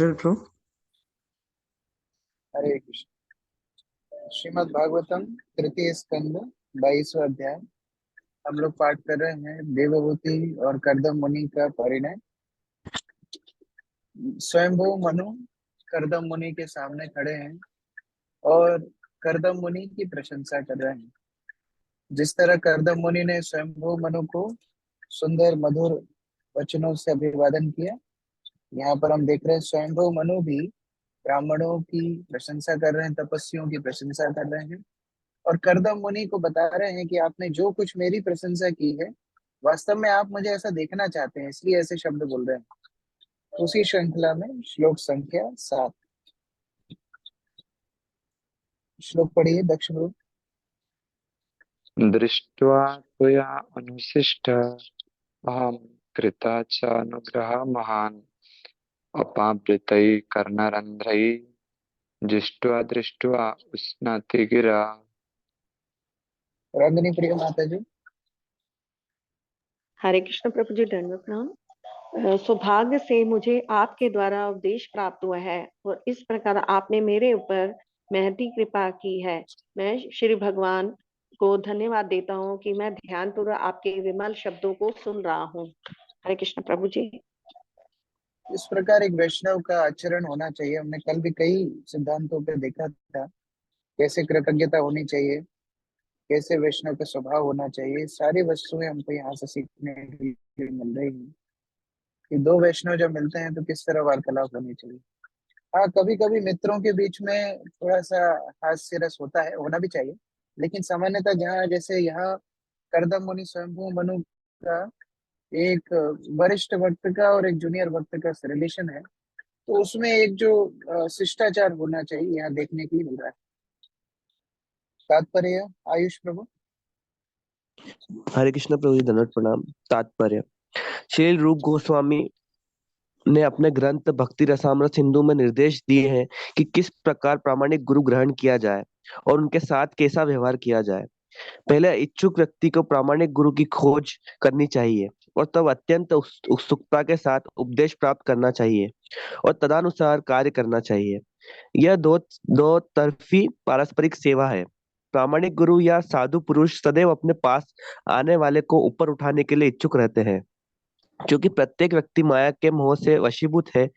noted, bro. हरे कृष्ण। श्रीमद् भागवतम तृतीय स्कंद 22वां अध्याय। हम लोग पाठ कर रहे हैं देवभूति और कर्दम मुनि का परिणय। स्वयंभू मनु कर्दम मुनि के सामने खड़े हैं और कर्दम मुनि की प्रशंसा कर रहे हैं। जिस तरह कर्दम मुनि ने स्वयंभू मनु को सुंदर मधुर वचनों से अभिवादन किया, यहाँ पर हम देख रहे हैं स्वयंभू मनु भी ब्राह्मणों की प्रशंसा कर रहे हैं, तपस्वियों की प्रशंसा कर रहे हैं और कर्दम मुनि को बता रहे हैं कि आपने जो कुछ मेरी प्रशंसा की है, वास्तव में आप मुझे ऐसा देखना चाहते हैं, इसलिए ऐसे शब्द बोल रहे हैं। उसी श्रृंखला में श्लोक संख्या 7। श्लोक पढ़िए दक्ष गुरु। दृष्ट्वा त्वया अनुशिष्ट अहं कृता च अनुग्रहः महान् अपावृतैः कर्णरन्ध्रैः दृष्ट्वा दृष्ट्वा उष्णते गिरा। रंगनी प्रिय माता जी। हरे कृष्ण प्रभु जी, दंडवत प्रणाम। सौभाग्य से मुझे आपके द्वारा उपदेश प्राप्त हुआ है और इस प्रकार आपने मेरे ऊपर महती कृपा की है। मैं श्री भगवान को धन्यवाद देता हूँ कि मैं ध्यानपूर्वक आपके विमल शब्दों को सुन रहा हूँ। हरे कृष्ण प्रभु जी। इस प्रकार एक वैष्णव का आचरण होना चाहिए। हमने कल भी कई सिद्धांतों पे देखा था कैसे कृतज्ञता होनी चाहिए, कैसे वैष्णव का स्वभाव होना चाहिए। सारी वस्तुएं हमको यहाँ से सीखने के लिए मिल रही हैं कि दो वैष्णव जब मिलते हैं तो किस तरह वार्तालाप होनी चाहिए। हाँ, कभी कभी मित्रों के बीच में थोड़ा सा हास्य रस होता है, होना भी चाहिए, लेकिन सामान्यतः जहाँ जैसे यहाँ करदम मुनि स्वयंभू मनु का एक वरिष्ठ भक्त का और एक जूनियर भक्त का रिलेशन है, तो उसमें एक जो शिष्टाचार होना चाहिए यहाँ देखने के लिए मिल रहा है। तात्पर्य आयुष प्रभु। हरे कृष्ण प्रभु जी, दंडवत प्रणाम। तात्पर्य। श्री रूप गोस्वामी ने अपने ग्रंथ भक्ति रसामृत सिंधु में निर्देश दिए हैं कि किस प्रकार प्रामाणिक गुरु ग्रहण किया जाए और उनके साथ कैसा व्यवहार किया जाए। पहले इच्छुक व्यक्ति को प्रामाणिक गुरु की खोज करनी चाहिए और तब अत्यंत उत्सुकता के साथ उपदेश प्राप्त करना चाहिए और तदनुसार कार्य करना चाहिए। यह दो तरफी पारस्परिक सेवा है। प्रामाणिक गुरु या साधु पुरुष सदैव अपने पास आने वाले को ऊपर उठाने के लिए इच्छुक रहते हैं, क्योंकि प्रत्येक व्यक्ति माया के मोह से वशीभूत है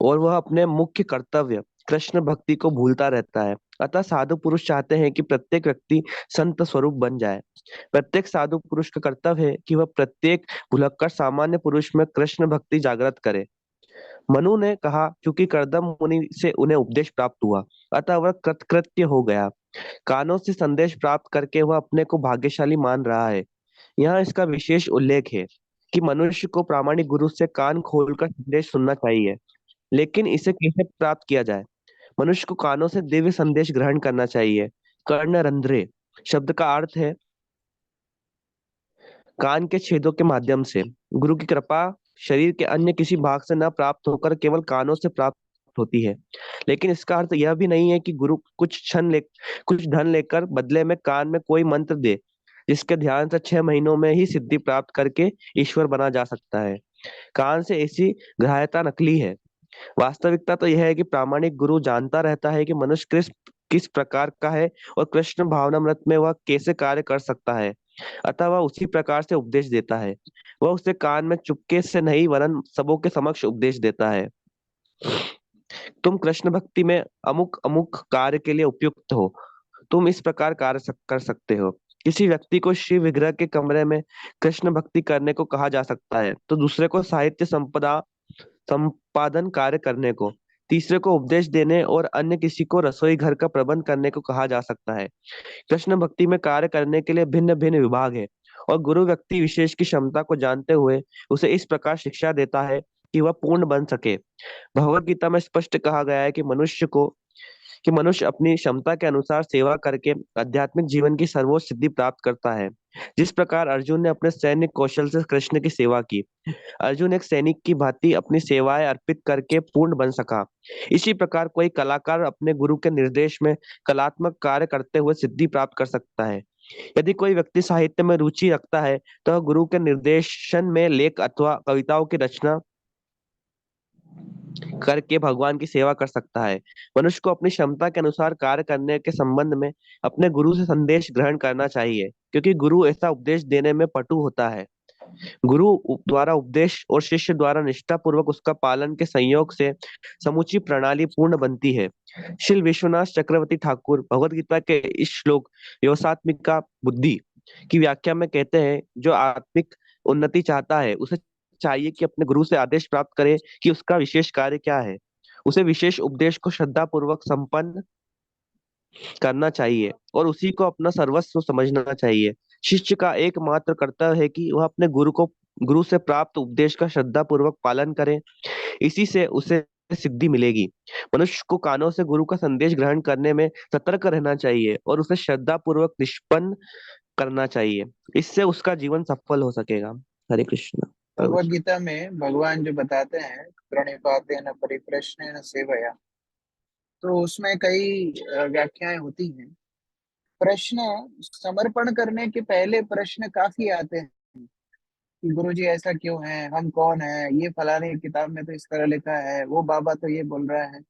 और वह अपने मुख्य कर्तव्य कृष्ण भक्ति को भूलता रहता है। अतः साधु पुरुष चाहते हैं कि प्रत्येक व्यक्ति संत स्वरूप बन जाए। प्रत्येक साधु पुरुष का कर्तव्य है कि वह प्रत्येक भुलक्कड़ सामान्य पुरुष में कृष्ण भक्ति जागृत करे। मनु ने कहा, क्योंकि कर्दम मुनि से उन्हें उपदेश प्राप्त हुआ, अतः वह कृतकृत्य हो गया। कानों से संदेश प्राप्त करके वह अपने को भाग्यशाली मान रहा है। यहाँ इसका विशेष उल्लेख है कि मनुष्य को प्रामाणिक गुरु से कान खोलकर संदेश सुनना चाहिए, लेकिन इसे कैसे प्राप्त किया जाए। मनुष्य को कानों से दिव्य संदेश ग्रहण करना चाहिए। कर्णरंध्रे शब्द का अर्थ है कान के छेदों के माध्यम से। गुरु की कृपा शरीर के अन्य किसी भाग से न प्राप्त होकर केवल कानों से प्राप्त होती है, लेकिन इसका अर्थ यह भी नहीं है कि गुरु कुछ धन लेकर बदले में कान में कोई मंत्र दे, जिसके ध्यान से 6 महीनों में ही सिद्धि प्राप्त करके ईश्वर बना जा सकता है। कान से ऐसी ग्राह्यता नकली है। वास्तविकता तो यह है कि प्रामाणिक गुरु जानता रहता है कि मनुष्य किस प्रकार का है और कृष्ण भावनामृत में वह कैसे कार्य कर सकता है, अतः वह उसी प्रकार से उपदेश देता है। वह उसे कान में चुपके से नहीं वरन सबों के समक्ष उपदेश देता है। तुम कृष्ण भक्ति में अमुक अमुक कार्य के लिए उपयुक्त हो, तुम इस प्रकार कार्य कर सकते हो। किसी व्यक्ति को श्री विग्रह के कमरे में कृष्ण भक्ति करने को कहा जा सकता है, तो दूसरे को साहित्य संपादन कार्य करने को, तीसरे को उपदेश देने और अन्य किसी को रसोई घर का प्रबंध करने को कहा जा सकता है। कृष्ण भक्ति में कार्य करने के लिए भिन्न भिन्न विभाग है और गुरु व्यक्ति विशेष की क्षमता को जानते हुए उसे इस प्रकार शिक्षा देता है कि वह पूर्ण बन सके। भगवत गीता में स्पष्ट कहा गया है कि मनुष्य अपनी क्षमता के अनुसार सेवा करके आध्यात्मिक जीवन की सर्वोच्च सिद्धि प्राप्त करता है। जिस प्रकार अर्जुन ने अपने सैन्य कौशल से कृष्ण की सेवा की, अर्जुन एक सैनिक की भांति अपनी सेवाएं अर्पित करके पूर्ण बन सका। इसी प्रकार कोई कलाकार अपने गुरु के निर्देश में कलात्मक कार्य करते हुए सिद्धि प्राप्त कर सकता है। यदि कोई व्यक्ति साहित्य में रुचि रखता है तो वह गुरु के निर्देशन में लेख अथवा कविताओं की रचना करके भगवान की सेवा कर सकता है। मनुष्य को अपनी क्षमता के अनुसार कार्य करने के संबंध में अपने गुरु से संदेश ग्रहण करना चाहिए, क्योंकि गुरु ऐसा उपदेश देने में पटु होता है। द्वारा उपदेश और शिष्य द्वारा निष्ठा पूर्वक उसका पालन के संयोग से समूची प्रणाली पूर्ण बनती है। श्री विश्वनाथ चक्रवर्ती ठाकुर भगवद गीता के इस श्लोक योसात्मिका बुद्धि की व्याख्या में कहते हैं, जो आत्मिक उन्नति चाहता है उसे चाहिए कि अपने गुरु से आदेश प्राप्त करे कि उसका विशेष कार्य क्या है। उसे विशेष उपदेश को श्रद्धा पूर्वक संपन्न करना चाहिए और उसी को अपना सर्वस्व समझना चाहिए। शिष्य का एकमात्र कर्तव्य है कि वह अपने गुरु से प्राप्त उपदेश का श्रद्धा पूर्वक पालन करे। इसी से उसे सिद्धि मिलेगी। मनुष्य को कानों से गुरु का संदेश ग्रहण करने में सतर्क रहना चाहिए और उसे श्रद्धा पूर्वक निष्पन्न करना चाहिए। इससे उसका जीवन सफल हो सकेगा। हरे कृष्ण। भगवत गीता में भगवान जो बताते हैं, प्रणिपातेन परिप्रश्नेन सेवया, तो उसमें कई व्याख्याएं होती हैं। प्रश्न समर्पण करने के पहले प्रश्न काफी आते हैं कि गुरु जी ऐसा क्यों है, हम कौन है, ये फलाने किताब में तो इस तरह लिखा है, वो बाबा तो ये बोल रहा है।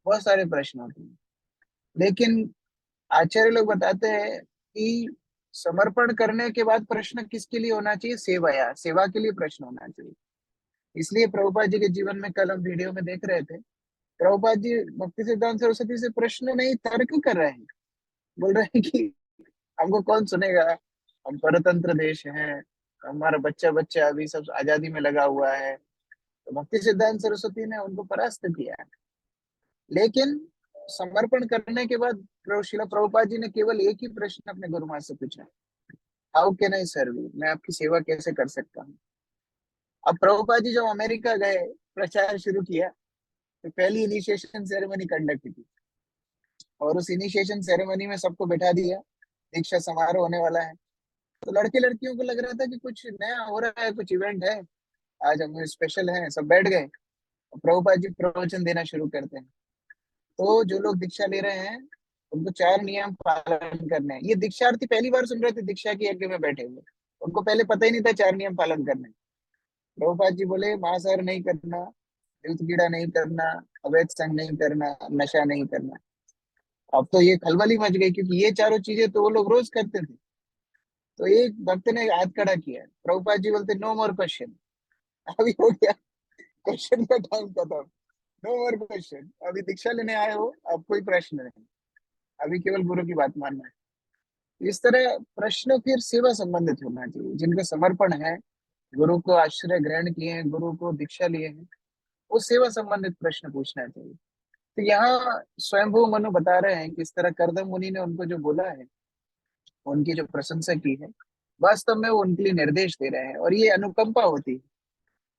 बहुत सारे प्रश्न होते हैं, लेकिन आचार्य लोग बताते हैं कि समर्पण करने के बाद प्रश्न किसके लिए होना चाहिए? सेवाया, सेवा के लिए प्रश्न होना चाहिए। इसलिए प्रभुपाद जी के जीवन में कल हम वीडियो में देख रहे थे, प्रभुपाद जी भक्ति सिद्धांत सरस्वती से प्रश्न नहीं तर्क कर रहे हैं। बोल रहे हैं कि हमको कौन सुनेगा, हम परतंत्र देश हैं, हमारा बच्चा बच्चा अभी सब आजादी में लगा हुआ है। तो भक्ति सिद्धांत सरस्वती ने उनको परास्त किया। लेकिन समर्पण करने के बाद शिला प्रभुपाद जी ने केवल एक ही प्रश्न अपने गुरु महाराज से पूछा, how can I serve you, मैं आपकी सेवा कैसे कर सकता हूँ। अब प्रभुपाद जी जब अमेरिका गए, प्रचार शुरू किया, तो पहली इनिशिएशन सेरेमनी कंडक्ट की और उस इनिशिएशन सेरेमनी में सबको बैठा दिया, दीक्षा समारोह होने वाला है। तो लड़के लड़कियों को लग रहा था कि कुछ नया हो रहा है, कुछ इवेंट है, आज हम स्पेशल हैं। सब बैठ गए, प्रभुपाद जी प्रवचन देना शुरू करते हैं। तो जो लोग दीक्षा ले रहे हैं उनको 4 नियम पालन करने हैं। ये दीक्षार्थी पहली बार सुन रहे थे दीक्षा की यज्ञ में बैठे हुए, उनको पहले पता ही नहीं था 4 नियम पालन करने। प्रभुपाद जी बोले, मांसाहार नहीं करना, दूध कीड़ा नहीं करना, अवैध संग नहीं करना, नशा नहीं करना। अब तो ये खलबली मच गई, क्योंकि ये चारों चीजें तो वो लोग रोज करते थे। तो एक भक्त ने हाथ खड़ा किया, प्रभुपाद जी बोलते नो मोर क्वेश्चन। अभी हो गया क्वेश्चन का टाइम खत्म, नो मोर क्वेश्चन। अभी दीक्षा लेने आए हो, अब कोई प्रश्न नहीं, अभी केवल गुरु की बात मानना है। इस तरह प्रश्न फिर सेवा संबंधित होना चाहिए। जिनका समर्पण है, गुरु को आश्रय ग्रहण किए हैं, गुरु को दीक्षा लिए हैं, वो सेवा संबंधित प्रश्न पूछना चाहिए। तो यहाँ स्वयंभू मनु बता रहे हैं कि इस तरह करदम मुनि ने उनको जो बोला है, उनकी जो प्रशंसा की है, वास्तव में वो उनके लिए निर्देश दे रहे हैं और ये अनुकंपा होती है।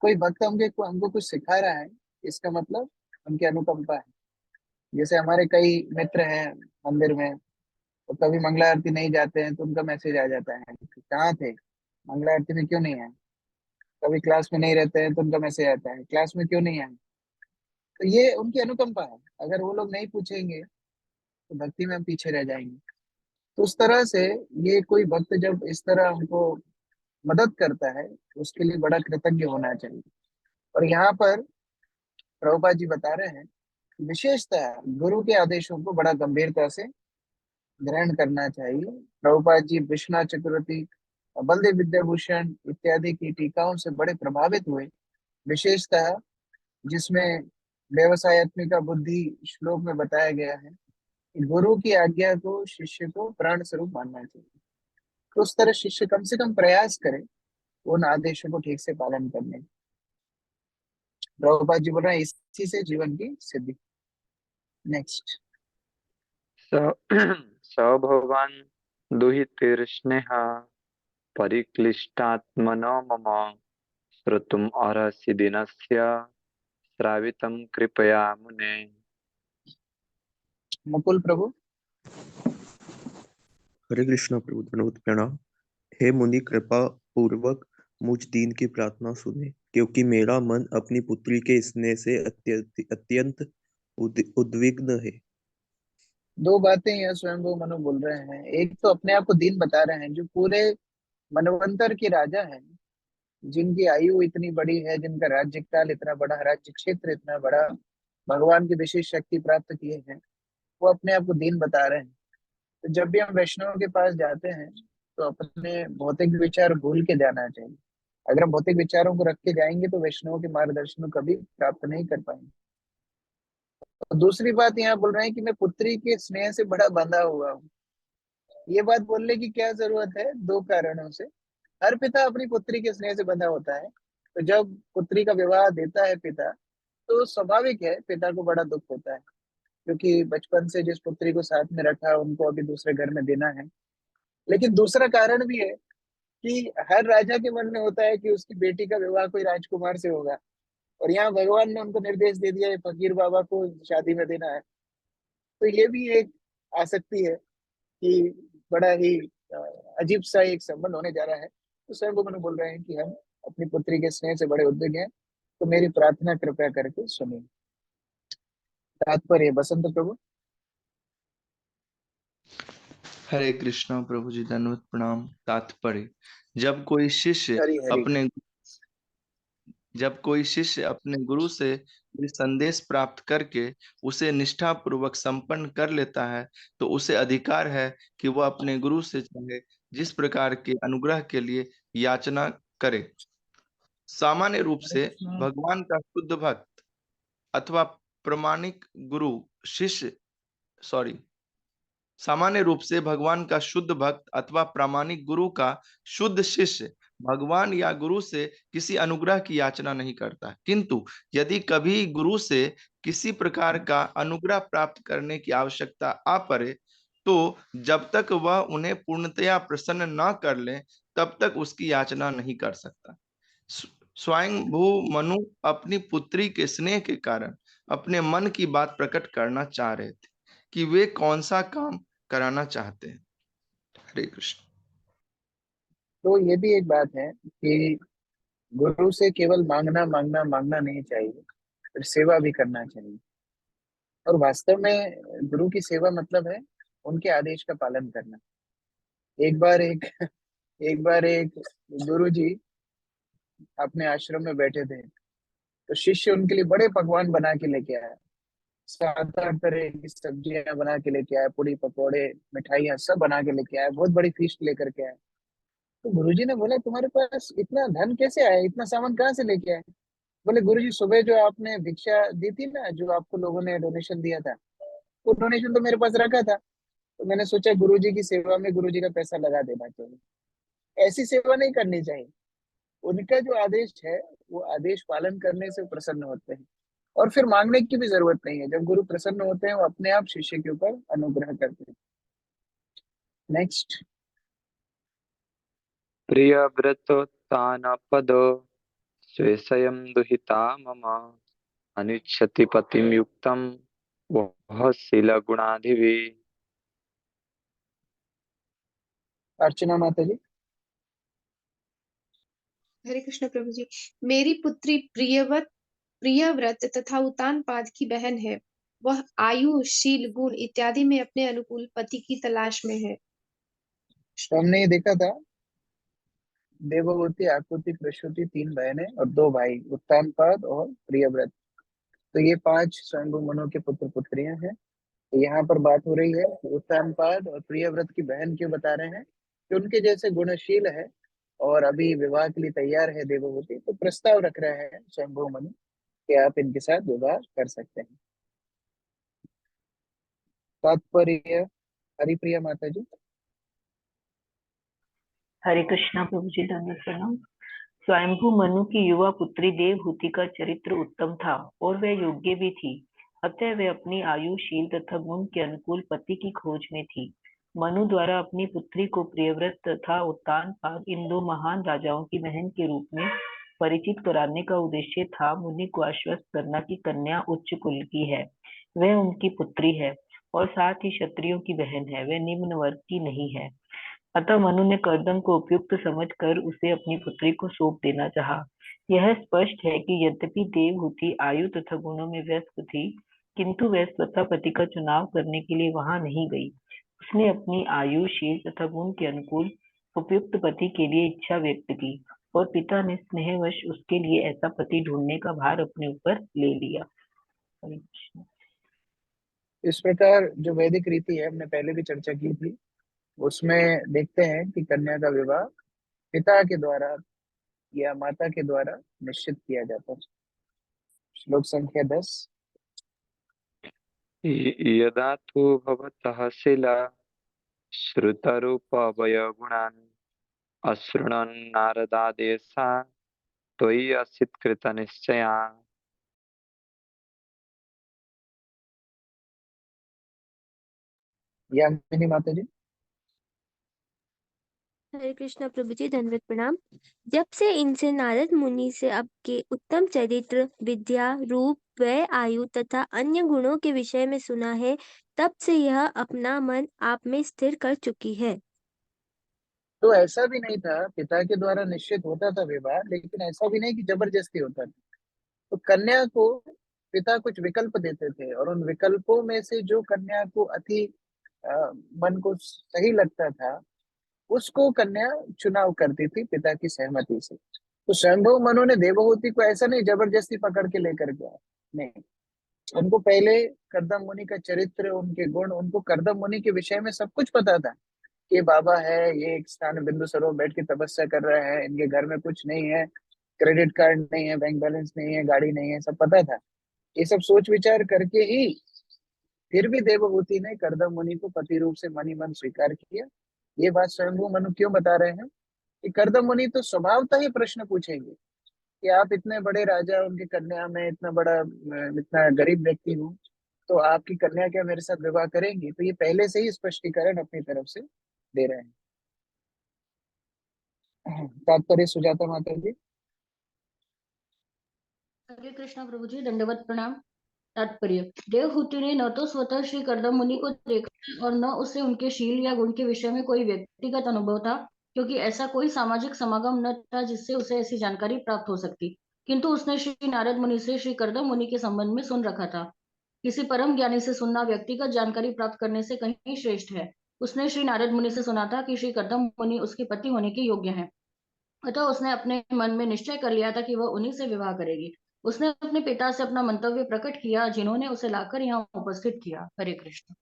कोई भक्त हमको कुछ सिखा रहा है, इसका मतलब उनकी अनुकंपा है। जैसे हमारे कई मित्र हैं मंदिर में, तो कभी मंगला आरती नहीं जाते हैं तो उनका मैसेज आ जाता है कि कहाँ थे, मंगला आरती में क्यों नहीं आए। कभी क्लास में नहीं रहते हैं तो उनका मैसेज आता है, क्लास में क्यों नहीं आए। तो ये उनकी अनुकंपा है। अगर वो लोग नहीं पूछेंगे तो भक्ति में हम पीछे रह जाएंगे। तो उस तरह से ये कोई भक्त जब इस तरह हमको मदद करता है, तो उसके लिए बड़ा कृतज्ञ होना चाहिए। और यहाँ पर प्रभुपाद जी बता रहे हैं, विशेषतः गुरु के आदेशों को बड़ा गंभीरता से ग्रहण करना चाहिए। प्रभुपाद जी विश्वनाथ चक्रवर्ती, बलदेव विद्याभूषण इत्यादि की टीकाओं से बड़े प्रभावित हुए, विशेषतः जिसमें व्यवसायत्मिका बुद्धि श्लोक में बताया गया है कि गुरु की आज्ञा को शिष्य को प्राण स्वरूप मानना चाहिए। तो उस तरह शिष्य कम से कम प्रयास करे उन आदेशों को ठीक से पालन करने। प्रभुपाद जी बोल रहे हैं इसी से जीवन की सिद्धि। नेक्स्ट। स स भगवान् दुहितृष्णेः परिक्लिष्टात्मनो मम श्रोतुम् अर्हसि दिनस्य श्रावितं कृपया मुने। मुकुल प्रभु। हरे कृष्ण प्रभु, धन्यवाद प्रणाम। हे मुनि, कृपा पूर्वक मुझ दीन की प्रार्थना सुने, क्योंकि मेरा मन अपनी पुत्री के स्नेह से अत्यंत उद्विग्न है। दो बातें यह स्वयं वो मनु बोल रहे हैं। एक तो अपने आप को दीन बता रहे हैं, जो पूरे मनवंतर के राजा हैं, जिनकी आयु इतनी बड़ी है, जिनका राज्य काल इतना बड़ा, राज्य क्षेत्र इतना बड़ा, भगवान की विशेष शक्ति प्राप्त किए हैं, वो अपने आप को दीन बता रहे हैं। तो जब भी हम वैष्णव के पास जाते हैं तो अपने भौतिक विचार भूल के जाना चाहिए। अगर हम भौतिक विचारों को रख के जाएंगे तो वैष्णव के मार्गदर्शन को कभी प्राप्त नहीं कर पाएंगे। और दूसरी बात यहाँ बोल रहे हैं कि मैं पुत्री के स्नेह से बड़ा बंधा हुआ हूँ। ये बात बोलने की क्या जरूरत है? दो कारणों से। हर पिता अपनी पुत्री के स्नेह से बंधा होता है। तो जब पुत्री का विवाह देता है पिता, तो स्वाभाविक है पिता को बड़ा दुख होता है, क्योंकि बचपन से जिस पुत्री को साथ में रखा उनको अभी दूसरे घर में देना है। लेकिन दूसरा कारण भी है कि हर राजा के मन में होता है कि उसकी बेटी का विवाह कोई राजकुमार से होगा, और यहाँ भगवान ने उनको निर्देश दे दिया है फकीर बाबा को शादी में देना है। तो ये भी एक आसक्ति है कि बड़ा ही अ, अजीब सा एक संबंध होने जा रहा है। तो स्वयं वो मैंने बोल रहे हैं कि हम अपनी पुत्री के स्नेह से बड़े उद्विग्न हैं, तो मेरी प्रार्थना कृपया करके सुनिए। तात्पर्य, बसंत प्रभु। हरे कृष्णा प्रभु जी, दंडवत प्रणाम। तात्पर्य, जब कोई शिष्य हरी हरी। अपने जब कोई शिष्य अपने गुरु से कोई संदेश प्राप्त करके उसे निष्ठा पूर्वक संपन्न कर लेता है, तो उसे अधिकार है कि वह अपने गुरु से चाहे जिस प्रकार के अनुग्रह के लिए याचना करे। सामान्य रूप हरे से कृष्ण। भगवान का शुद्ध भक्त अथवा प्रमाणिक गुरु शिष्य सॉरी सामान्य रूप से भगवान का शुद्ध भक्त अथवा प्रामाणिक गुरु का शुद्ध शिष्य भगवान या गुरु से किसी अनुग्रह की याचना नहीं करता, किंतु यदि कभी गुरु से किसी प्रकार का अनुग्रह प्राप्त करने की आवश्यकता आ पड़े, तो जब तक वह उन्हें पूर्णतया प्रसन्न न कर ले तब तक उसकी याचना नहीं कर सकता। स्वयंभू मनु अपनी पुत्री के स्नेह के कारण अपने मन की बात प्रकट करना चाह रहे थे कि वे कौन सा काम कराना चाहते हैं। हरे कृष्ण। तो ये भी एक बात है कि गुरु से केवल मांगना मांगना मांगना नहीं चाहिए, फिर सेवा भी करना चाहिए। और वास्तव में गुरु की सेवा मतलब है उनके आदेश का पालन करना। एक बार एक गुरु जी अपने आश्रम में बैठे थे, तो शिष्य उनके लिए बड़े पकवान बना के लेके आया। 7-8 तरह की सब्जियां बना के लेके आया, पूड़ी पकौड़े मिठाइयाँ सब बना के लेके आया, बहुत बड़ी फीस्ट लेकर के आया। तो गुरुजी ने बोला तुम्हारे पास इतना धन कैसे आया, इतना सामान कहाँ से लेके आए? बोले गुरुजी सुबह जो आपने भिक्षा दी थी ना, जो आपको लोगों ने डोनेशन दिया था, वो डोनेशन तो मेरे पास रखा था। तो मैंने सोचा गुरुजी की सेवा में गुरुजी का पैसा लगा देना चाहिए। ऐसी सेवा नहीं करनी चाहिए। उनका जो आदेश है वो आदेश पालन करने से वो प्रसन्न होते हैं, और फिर मांगने की भी जरूरत नहीं है। जब गुरु प्रसन्न होते हैं वो अपने आप शिष्य के ऊपर अनुग्रह करते हैं। नेक्स्ट। प्रिय व्रतोत्तानपद स्वेषयं दुहिता मम अनिच्छति पतिं युक्तं वह शीलगुणाधिभिः। अर्चना माता जी। हरे कृष्ण प्रभु जी। मेरी पुत्री प्रियव्रत तथा उत्तानपाद की बहन है। वह आयु, शील, गुण इत्यादि में अपने अनुकूल पति की तलाश में है। तो हमने ये देखा था, देवभूति, आकृति, प्रसूति 3 बहनें और 2 भाई, उत्तानपाद और प्रियव्रत। तो ये 5 स्वयंभू मनु के पुत्र पुत्रियां हैं। तो यहाँ पर बात हो रही है कि उत्तानपाद और प्रियव्रत की बहन क्यों बता रहे हैं कि उनके जैसे गुणशील है और अभी विवाह के लिए तैयार है देवभूति, तो प्रस्ताव रख रहे हैं स्वयंभू मनु कि आप इनके साथ विवाह कर सकते हैं। तात्पर्य, हरिप्रिया माता जी। हरे कृष्णा प्रभु जी, दंडवत प्रणाम। स्वयंभू मनु की युवा पुत्री देवहूति का चरित्र उत्तम था और वह योग्य भी थी, अतः वह अपनी आयु, शील तथा गुण के अनुकूल पति की खोज में थी। मनु द्वारा अपनी पुत्री को प्रियव्रत तथा उत्तानपाद इन 2 महान राजाओं की बहन के रूप में परिचित कराने का उद्देश्य था मुनि को आश्वस्त करना कि कन्या उच्च कुल की है, वह उनकी पुत्री है और साथ ही क्षत्रियों की बहन है, वह निम्न वर्ग की नहीं है। अतः मनु ने कर्दम को उपयुक्त समझकर उसे अपनी पुत्री को सौंप देना चाहा। यह स्पष्ट है कि यद्यपि देवहूति आयु तथा गुणों में व्यस्त थी, किंतु वह स्वतः पति का चुनाव करने के लिए वहां नहीं गई। उसने अपनी आयु, शील तथा गुण के अनुकूल उपयुक्त पति के लिए इच्छा व्यक्त की और पिता ने स्नेहवश उसके लिए ऐसा पति ढूंढने का भार अपने ऊपर ले लिया। हरे कृष्ण। इस प्रकार जो वैदिक रीति है, हमने पहले भी चर्चा की थी, उसमें देखते हैं कि कन्या का विवाह पिता के द्वारा या माता के द्वारा निश्चित किया जाता है। श्लोक संख्या 10। यदा तु भवतः शिला श्रुतरूपवयगुणान् अशृणन् नारदादेशा त्वयि असित् कृतनिश्चया। यामिनी माता जी। हरे कृष्णा प्रभु जी, दंडवत प्रणाम। जब से इनसे नारद मुनि से आपके उत्तम चरित्र, विद्या, रूप, व्यय, आयु तथा अन्य गुणों के विषय में सुना है, तब से यह अपना मन आप में स्थिर कर चुकी है। तो ऐसा भी नहीं था, पिता के द्वारा निश्चित होता था विवाह, लेकिन ऐसा भी नहीं कि जबरदस्ती होता था। तो कन्या को पिता कुछ विकल्प देते थे, और उन विकल्पों में से जो कन्या को अति मन को सही लगता था, उसको कन्या चुनाव करती थी पिता की सहमति से। तो स्वयंभू मनु ने देवहूति को ऐसा नहीं जबरदस्ती पकड़ के लेकर गया, नहीं। उनको पहले कर्दम मुनि का चरित्र, उनके गुण, उनको कर्दम मुनि के विषय में सब कुछ पता था। ये बाबा है, ये एक स्थान बिंदु सरोवर बैठ के तपस्या कर रहा है, इनके घर में कुछ नहीं है, क्रेडिट कार्ड नहीं है, बैंक बैलेंस नहीं है, गाड़ी नहीं है, सब पता था। ये सब सोच विचार करके ही फिर भी देवहूति ने कर्दम मुनि को पति रूप से मन ही मन स्वीकार किया। ये बात स्वयंभू मनु क्यों बता रहे हैं कि कर्दम मुनि तो स्वभावतः ही प्रश्न पूछेंगे कि आप इतने बड़े राजा, उनकी कन्या में इतना बड़ा, इतना गरीब व्यक्ति हूँ, तो आपकी कन्या क्या मेरे साथ विवाह करेंगी? तो ये पहले से ही स्पष्टीकरण अपनी तरफ से दे रहे हैं। तात्पर्य सुजाता माता जी। हरे कृष्णा प्रभु जी, दंडवत प्रणाम। तात्पर्य: देवहूति ने न तो स्वतः श्री कर्दम मुनि को देखा और न उसे उनके शील या गुण के विषय में कोई व्यक्तिगत अनुभव था, क्योंकि ऐसा कोई सामाजिक समागम न था जिससे उसे ऐसी जानकारी प्राप्त हो सकती। किंतु उसने श्री नारद मुनि से श्री कर्दम मुनि के संबंध में सुन रखा था। किसी परम ज्ञानी से सुनना व्यक्तिगत जानकारी प्राप्त करने से कहीं श्रेष्ठ है। उसने श्री नारद मुनि से सुना था कि श्री कर्दम मुनि उसके पति होने के योग्य हैं, अतः उसने अपने मन में निश्चय कर लिया था कि वह उन्हीं से विवाह करेगी। उसने अपने पिता से अपना मंतव्य प्रकट किया, जिन्होंने उसे लाकर यहाँ उपस्थित किया। हरे कृष्ण।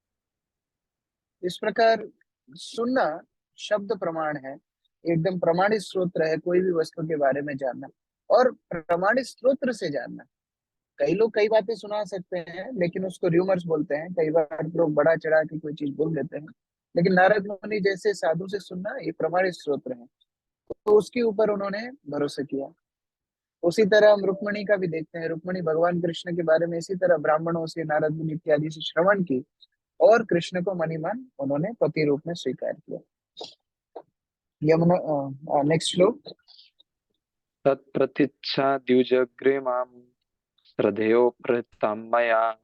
इस प्रकार सुनना शब्द प्रमाण है, एकदम प्रमाणित स्रोत्र है कोई भी वस्तु के बारे में जानना, और प्रमाणित स्रोत्र से जानना। कई लोग कई बातें सुना सकते हैं, लेकिन उसको र्यूमर्स बोलते हैं। कई बार लोग बड़ा चढ़ा के कोई चीज बोल देते हैं, लेकिन नारद मुनि जैसे साधु से सुनना ये प्रमाणित स्रोत्र है, तो उसके ऊपर उन्होंने भरोसा किया। उसी तरह हम रुक्मणी का भी देखते हैं। रुक्मणी भगवान कृष्ण के बारे में इसी तरह ब्राह्मणों से, नारद मुनि इत्यादि से श्रवण की, और कृष्ण को मनी मन उन्होंने पति रूप में स्वीकार किया। यमुना, नेक्स्ट श्लोक। तत्प्रतीक्षा द्विजग्रे मां श्रद्धेयो प्रहृतं मया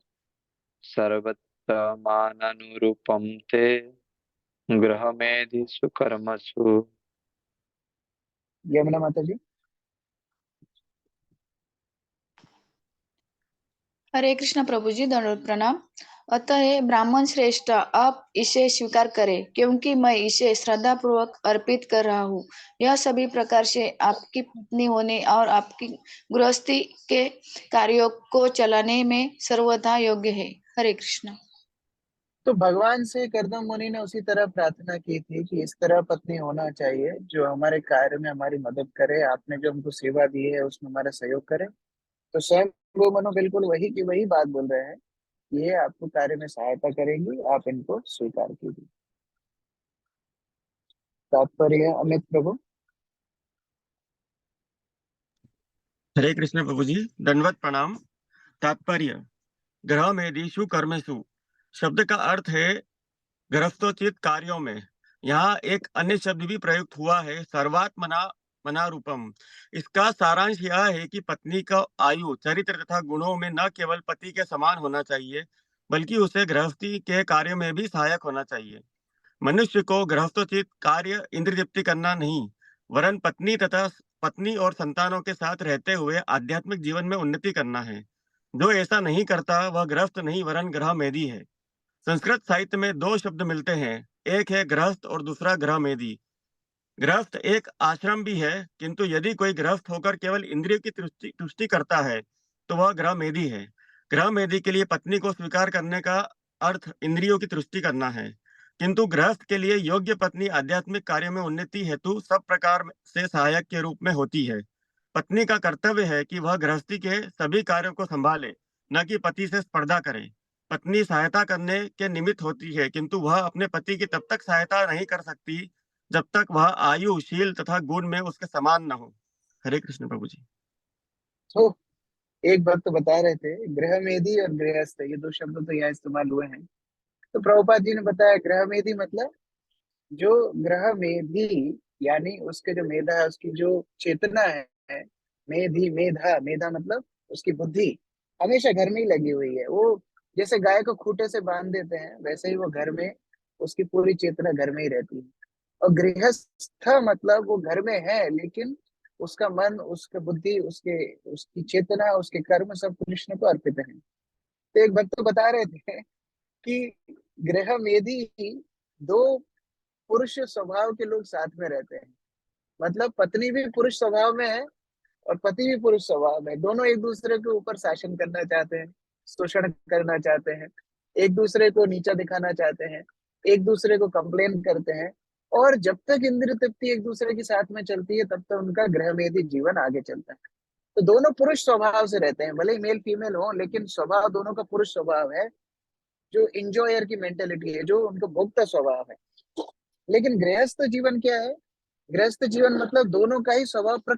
सर्वत्र मानानुरूपं ते गृहमेधिषु कर्मसु। यमुना माता जी। हरे कृष्ण प्रभु जी, दंडवत प्रणाम। अतः हे ब्राह्मण श्रेष्ठ, आप इसे स्वीकार करें, क्योंकि मैं इसे श्रद्धा पूर्वक अर्पित कर रहा हूँ। यह सभी प्रकार से आपकी पत्नी होने और आपकी गृहस्थी के कार्यों को चलाने में सर्वथा योग्य है। हरे कृष्ण। तो भगवान से कर्दम मुनि ने उसी तरह प्रार्थना की थी कि इस तरह पत्नी होना चाहिए जो हमारे कार्य में हमारी मदद करे, आपने जो हमको सेवा दी है उसमें हमारा सहयोग करे। तो स्वयं वो मनो बिल्कुल वही की वही बात बोल रहे हैं, ये आपको कार्य में सहायता करेंगी, आप इनको स्वीकार कीजिए। तात्पर्य अमित प्रभु। हरे कृष्ण प्रभु जी, दंडवत प्रणाम। तात्पर्य: ग्रह मेदिषु कर्मेषु शब्द का अर्थ है गृहस्थोचित कार्यों में। यहाँ एक अन्य शब्द भी प्रयुक्त हुआ है, सर्वात्मना मनारूपम। इसका सारांश यह है कि पत्नी का आयु, चरित्र तथा गुणों में न केवल पति के समान होना चाहिए, बल्कि उसे गृहस्थी के कार्य में भी सहायक होना चाहिए। मनुष्य को गृहस्थोचित कार्य इंद्रियतृप्ति करना नहीं, वरन पत्नी और संतानों के साथ रहते हुए आध्यात्मिक जीवन में उन्नति करना है। जो ऐसा नहीं करता वह गृहस्थ नहीं वरन ग्रह मेदी है। संस्कृत साहित्य में दो शब्द मिलते हैं, एक है गृहस्थ और दूसरा ग्रह मेदी। गृहस्थ एक आश्रम भी है, किंतु यदि कोई गृहस्थ होकर केवल इंद्रिय की तुष्टि करता है तो वह गृह मेधी है। गृह मेधी के लिए पत्नी को स्वीकार करने का अर्थ इंद्रियों की तुष्टि करना है, किंतु गृहस्थ के लिए योग्य पत्नी आध्यात्मिक कार्य में उन्नति हेतु सब प्रकार से सहायक के रूप में होती है। पत्नी का कर्तव्य है कि वह गृहस्थी के सभी कार्यों को संभाले, न कि पति से स्पर्धा करे। पत्नी सहायता करने के निमित्त होती है, किंतु वह अपने पति की तब तक सहायता नहीं कर सकती जब तक वह आयु, शील तथा गुण में उसके समान न हो। हरे कृष्ण प्रभु जी। तो एक बात तो बता रहे थे, गृह मेधी और गृहस्थ, ये दो शब्द तो यहाँ इस्तेमाल हुए हैं। तो प्रभुपाद जी ने बताया गृह मेधी मतलब जो ग्रह मेधी, यानी उसके जो मेधा है, उसकी जो चेतना है, मेधी, मेधा, मेधा मतलब उसकी बुद्धि हमेशा घर में ही लगी हुई है। वो जैसे गाय को खूंटे से बांध देते हैं, वैसे ही वो घर में, उसकी पूरी चेतना घर में ही रहती है। और गृहस्थ मतलब वो घर में है, लेकिन उसका मन, उसका बुद्धि, उसकी चेतना, उसके कर्म सब कृष्ण को अर्पित है। तो एक भक्त तो बता रहे थे कि गृह मेधी दो पुरुष स्वभाव के लोग साथ में रहते हैं। मतलब पत्नी भी पुरुष स्वभाव में है और पति भी पुरुष स्वभाव में है। दोनों एक दूसरे के ऊपर शासन करना चाहते हैं, शोषण करना चाहते हैं, एक दूसरे को नीचा दिखाना चाहते हैं, एक दूसरे को कंप्लेन करते हैं। और जब तक इंद्रिय तृप्ति एक दूसरे के साथ में चलती है, तब तक उनका गृहमेधी जीवन आगे चलता है। तो दोनों पुरुष स्वभाव से रहते हैं, भले ही मेल फीमेल हो, लेकिन स्वभाव दोनों का पुरुष स्वभाव है, जो इंजॉयर की मेंटेलिटी है, जो उनको भोक्ता स्वभाव है। लेकिन गृहस्थ जीवन क्या है? गृहस्थ जीवन मतलब दोनों का ही स्वभाव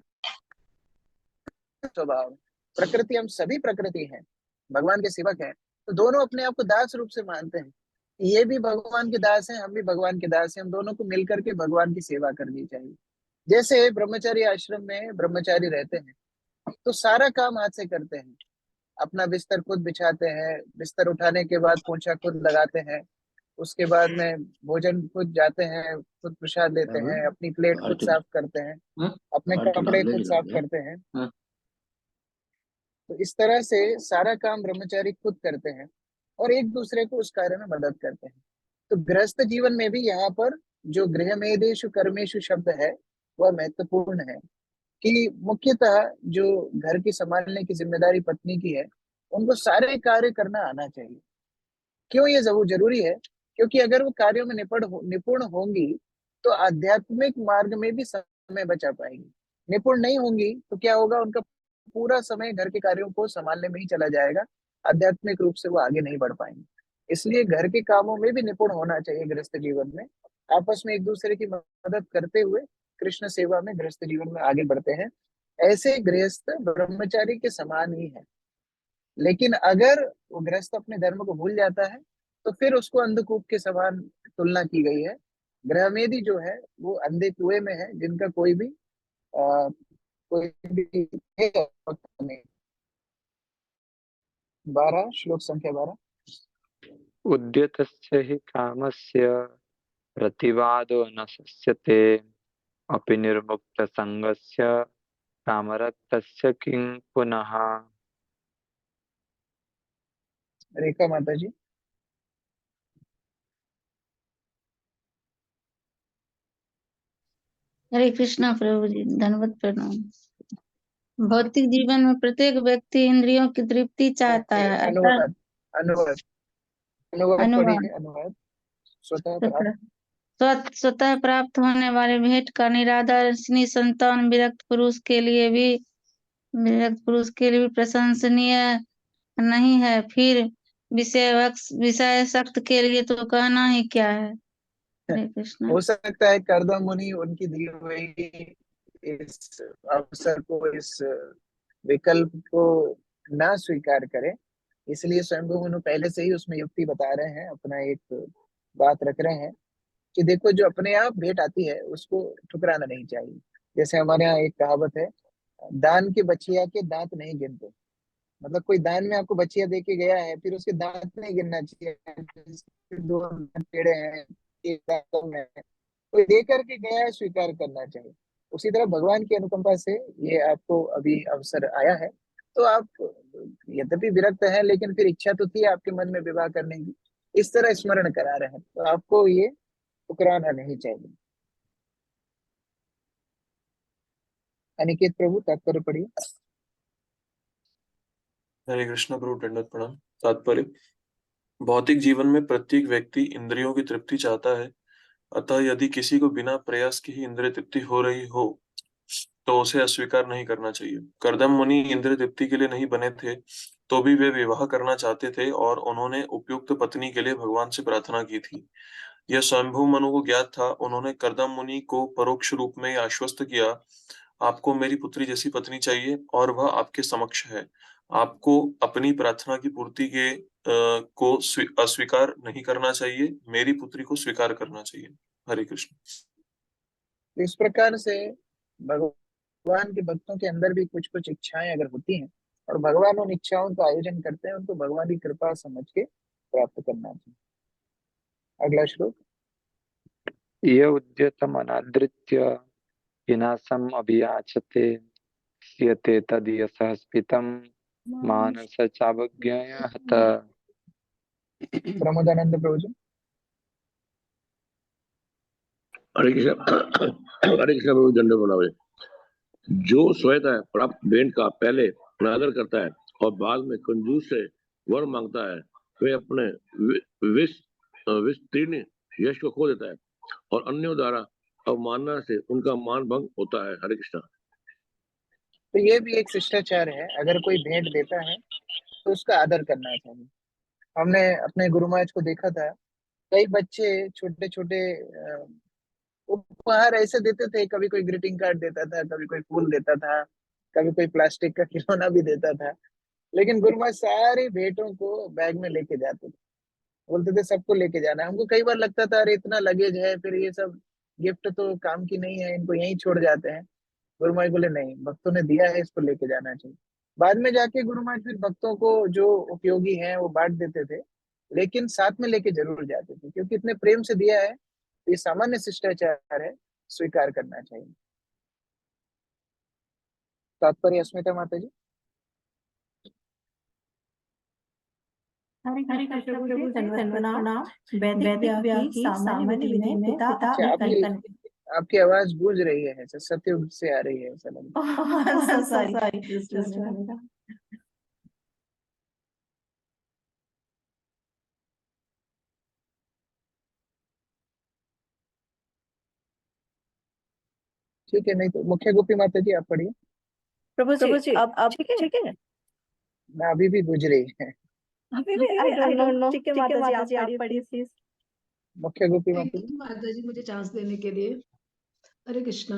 स्वभाव है। प्रकृति, हम सभी प्रकृति हैं, भगवान के सेवक हैं, तो दोनों अपने आप को दास रूप से मानते हैं। ये भी भगवान के दास हैं, हम भी भगवान के दास हैं। हम दोनों को मिलकर के भगवान की सेवा करनी चाहिए। जैसे ब्रह्मचारी आश्रम में ब्रह्मचारी रहते हैं, तो सारा काम हाथ से करते हैं। अपना बिस्तर खुद बिछाते हैं, बिस्तर उठाने के बाद पोंछा खुद लगाते हैं, उसके बाद में भोजन खुद जाते हैं, खुद प्रसाद लेते हैं, अपनी प्लेट खुद साफ करते हैं, अपने कपड़े खुद साफ करते हैं। तो इस तरह से सारा काम ब्रह्मचारी खुद करते हैं और एक दूसरे को उस कार्य में मदद करते हैं। तो गृहस्थ जीवन में भी यहाँ पर जो गृहमेदेषु कर्मेषु शब्द है, वह महत्वपूर्ण है कि मुख्यतः जो घर की संभालने की जिम्मेदारी पत्नी की है, उनको सारे कार्य करना आना चाहिए। क्यों ये जरूरी है? क्योंकि अगर वो कार्यों में निपुण होंगी तो आध्यात्मिक मार्ग में भी समय बचा पाएंगी। निपुण नहीं होंगी तो क्या होगा? उनका पूरा समय घर के कार्यों को संभालने में ही चला जाएगा, आध्यात्मिक रूप से वो आगे नहीं बढ़ पाएंगे। इसलिए घर के कामों में भी निपुण होना चाहिए गृहस्थ जीवन में। आपस में एक दूसरे की मदद करते हुए कृष्ण सेवा में गृहस्थ जीवन में आगे बढ़ते हैं। ऐसे गृहस्थ ब्रह्मचारी के समान ही है। लेकिन अगर वो गृहस्थ अपने धर्म को भूल जाता है तो फिर उसको अंधकूप के समान तुलना की गई है। गृहमेधी जो है वो अंधे कुएं में है, जिनका कोई भी नहीं। 12 श्लोक संख्या 12। उद्यतस्य हि कामस्य प्रतिवादो न शस्यते अपि निर्मुक्तसङ्गस्य कामरक्तस्य किं पुनः। रेखा माता जी। हरे कृष्णा प्रभु जी, धन्यवाद प्रणाम। भौतिक जीवन में प्रत्येक व्यक्ति इंद्रियों की तृप्ति चाहता है, अर्थात अनुवाद अनुवाद अनुवाद अनुवाद पढ़िए। अनुवाद स्वतः प्राप्त होने वाले भेंट का निरादर निसंतान विरक्त पुरुष के लिए भी प्रशंसनीय नहीं है। फिर विषय शक्त के लिए तो कहना ही क्या है। हरे कृष्णा। हो सकता है कर्दम मुनि उनकी दी हुई इस अवसर को, इस विकल्प को ना स्वीकार करें, इसलिए स्वयंभू मनु पहले से ही उसमें युक्ति बता रहे हैं, अपना एक बात रख रहे हैं कि देखो जो अपने आप भेंट आती है उसको ठुकराना नहीं चाहिए। जैसे हमारे यहाँ एक कहावत है, दान के बचिया के दांत नहीं गिनते। मतलब कोई दान में आपको बचिया दे के गया है, फिर उसके दांत नहीं गिनना चाहिए, 2 दांत टेढ़े हैं, 1 दांत कम है, कोई दे करके गया है, स्वीकार करना चाहिए। उसी तरह भगवान की अनुकंपा से ये आपको अभी अवसर आया है, तो आप यद्यपि विरक्त हैं, लेकिन फिर इच्छा तो थी आपके मन में विवाह करने की, इस तरह स्मरण करा रहे हैं, तो आपको ये ठुकराना नहीं चाहिए। अनिकेत प्रभु तात्पर्य पढ़िए। हरे कृष्ण प्रभु, दंडवत प्रणाम। तात्पर्य: भौतिक जीवन में प्रत्येक व्यक्ति इंद्रियों की तृप्ति चाहता है, अतः यदि किसी को बिना प्रयास के ही इंद्रिय तृप्ति हो रही हो तो उसे अस्वीकार नहीं करना चाहिए। कर्दम मुनि इंद्रिय तृप्ति के लिए नहीं बने थे, तो भी वे विवाह करना चाहते थे और उन्होंने उपयुक्त पत्नी के लिए भगवान से प्रार्थना की थी। यह स्वयंभू मनु को ज्ञात था। उन्होंने कर्दम मुनि को परोक्ष रूप में आश्वस्त किया, आपको मेरी पुत्री जैसी पत्नी चाहिए और वह आपके समक्ष है। आपको अपनी प्रार्थना की पूर्ति के को अस्वीकार नहीं करना चाहिए, मेरी पुत्री को स्वीकार करना चाहिए। हरे कृष्ण। इस प्रकार से भगवान के भक्तों के अंदर भी कुछ कुछ इच्छाएं अगर होती हैं और भगवान उन इच्छाओं का आयोजन करते हैं, उनको भगवान की कृपा समझ के प्राप्त करना चाहिए। अगला श्लोक। ये उद्यतम अनादृत्य विनाशम अभियाचते स्यते तदीयसः स्फीतं मानस चावज्ञया हत। प्रमोदानंद प्रभु जी। हरे कृष्ण प्रभु, दंड बनावे। जो स्वयं प्राप्त भेंट का पहले अनादर करता है और बाद में कंजूस से वर मांगता है, वे अपने विस्तीर्ण यश को खो देता है और अन्यों द्वारा अवमानना से उनका मान भंग होता है। हरे कृष्ण। तो ये भी एक शिष्टाचार है, अगर कोई भेंट देता है तो उसका आदर करना चाहिए। हमने अपने गुरु महाराज को देखा था, कई बच्चे छोटे छोटे उपहार ऐसे देते थे, कभी कोई ग्रीटिंग कार्ड देता था, कभी कोई फूल देता था, कभी कोई प्लास्टिक का खिलौना भी देता था, लेकिन गुरु महाराज सारी भेंटों को बैग में लेके जाते थे, बोलते थे सबको लेके जाना है। हमको कई बार लगता था अरे इतना लगेज है, फिर ये सब गिफ्ट तो काम की नहीं है, इनको यहीं छोड़ जाते हैं। गुरु महाराज बोले नहीं, भक्तों ने दिया है, इसको लेके जाना चाहिए। बाद में जाके गुरु महाराज फिर भक्तों को जो उपयोगी है वो बांट देते थे, लेकिन साथ में लेके जरूर जाते थे, क्योंकि इतने प्रेम से दिया है। ये सामान्य शिष्टाचार है, स्वीकार करना चाहिए। तात्पर्य अस्मिता माता जी। हरे कृष्ण प्रभु, दंडवत प्रणाम। वैदिक व्याह की सामान्य विधि में पिता अपनी आपकी आवाज गूंज रही है, सत्ययुग से आ रही है ऐसा लग रहा है। सॉरी। ठीक है, नहीं तो मुख्य गोपी माता जी आप पढ़िए। प्रभु जी अब ठीक है ना, अभी भी गूंज रही है। अभी भी आई डोंट नो। ठीक है माता जी आप पढ़िए प्लीज। मुख्य गोपी माता जी। माता जी मुझे चांस देने के लिए। हरे कृष्णा।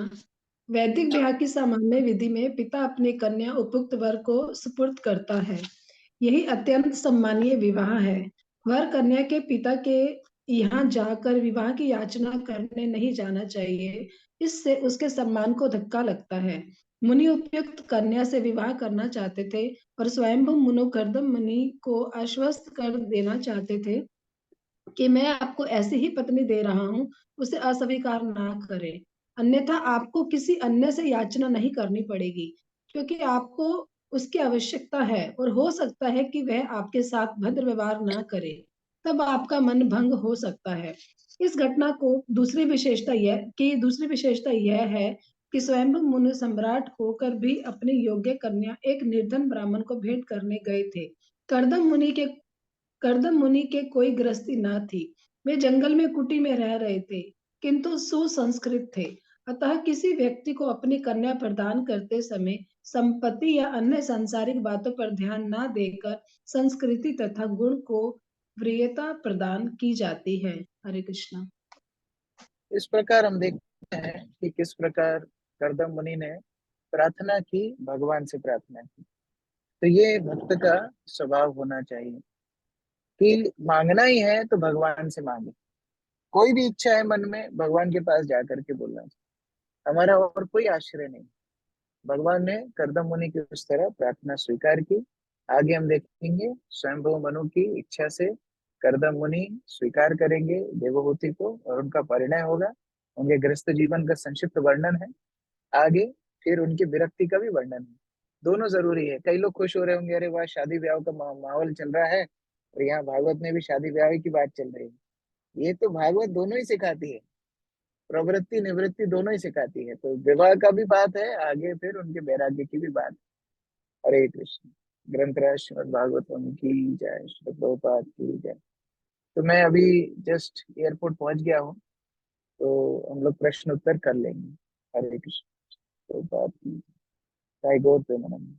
वैदिक ब्याह की सामान्य विधि में पिता अपनी कन्या उपयुक्त वर को सुपुर्द करता है। यही अत्यंत सम्मानीय विवाह है। वर कन्या के पिता के यहाँ जाकर विवाह की याचना करने नहीं जाना चाहिए, इससे उसके सम्मान को धक्का लगता है। मुनि उपयुक्त कन्या से विवाह करना चाहते थे और स्वयंभू मुनु कर्दम मुनि को आश्वस्त कर देना चाहते थे कि मैं आपको ऐसी ही पत्नी दे रहा हूँ, उसे अस्वीकार ना करें, अन्यथा आपको किसी अन्य से याचना नहीं करनी पड़ेगी, क्योंकि आपको उसकी आवश्यकता है और हो सकता है कि वह आपके साथ भद्र व्यवहार ना करे, तब आपका मन भंग हो सकता है। इस घटना को दूसरी विशेषता यह है कि स्वयंभू मुनि सम्राट होकर भी अपनी योग्य कन्या एक निर्धन ब्राह्मण को भेंट करने गए थे। कर्दम मुनि के कोई गृहस्थी न थी, वे जंगल में कुटी में रह रहे थे, किंतु सुसंस्कृत थे। अतः किसी व्यक्ति को अपनी कन्या प्रदान करते समय संपत्ति या अन्य सांसारिक बातों पर ध्यान न देकर संस्कृति तथा गुण को वरीयता प्रदान की जाती है। हरे कृष्णा। इस प्रकार हम देखते हैं कि किस प्रकार कर्दम मुनि ने प्रार्थना की, भगवान से प्रार्थना की। तो ये भक्त का स्वभाव होना चाहिए कि मांगना ही है तो भगवान से मांगे। कोई भी इच्छा है मन में, भगवान के पास जाकर के बोलना चाहिए, हमारा और कोई आश्रय नहीं। भगवान ने कर्दम मुनि की उस तरह प्रार्थना स्वीकार की। आगे हम देखेंगे स्वयंभू मनु की इच्छा से कर्दम मुनि स्वीकार करेंगे देवहूति को और उनका परिणय होगा। उनके गृहस्थ जीवन का संक्षिप्त वर्णन है आगे, फिर उनकी विरक्ति का भी वर्णन है। दोनों जरूरी है। कई लोग खुश हो रहे होंगे, अरे वाह शादी ब्याह का माहौल चल रहा है, और यहाँ भागवत में भी शादी ब्याह की बात चल रही है। ये तो भागवत दोनों ही सिखाती है प्रवृत्ति निवृत्ति दोनों ही सिखाती है। तो विवाह का भी बात है, आगे फिर उनके वैराग्य की भी बात है। हरे कृष्ण। ग्रंथराज श्रीमद् भागवतम की जय, श्री प्रभुपाद की जय। तो मैं अभी जस्ट एयरपोर्ट पहुंच गया हूँ, तो हम लोग प्रश्न उत्तर कर लेंगे। हरे कृष्ण। प्रभुपाद की जय। गौर प्रेमानंद।